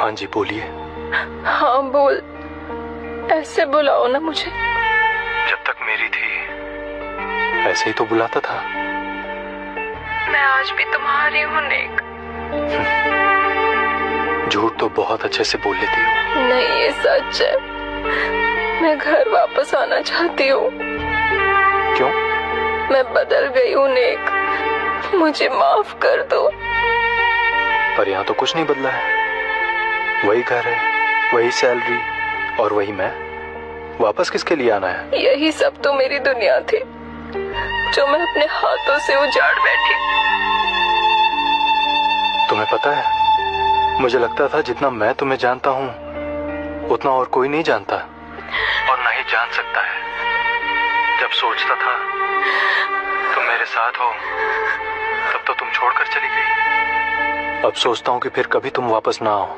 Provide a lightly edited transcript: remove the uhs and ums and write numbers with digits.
हाँ जी बोलिए। हाँ बोल, ऐसे बुलाओ ना मुझे। जब तक मेरी थी ऐसे ही तो बुलाता था। मैं आज भी तुम्हारी हूँ नेक। झूठ तो बहुत अच्छे से बोल लेती हो। नहीं ये सच है, मैं घर वापस आना चाहती हूँ। क्यों? मैं बदल गई हूँ नेक, मुझे माफ कर दो। पर यहाँ तो कुछ नहीं बदला है, वही घर है, वही सैलरी और वही मैं। वापस किसके लिए आना है? यही सब तो मेरी दुनिया थी जो मैं अपने हाथों से उजाड़ बैठी। तुम्हें पता है, मुझे लगता था जितना मैं तुम्हें जानता हूँ उतना और कोई नहीं जानता और ना ही जान सकता है। जब सोचता था तुम मेरे साथ हो तब तो तुम छोड़कर चली गई। अब सोचता हूँ कि फिर कभी तुम वापस ना आओ।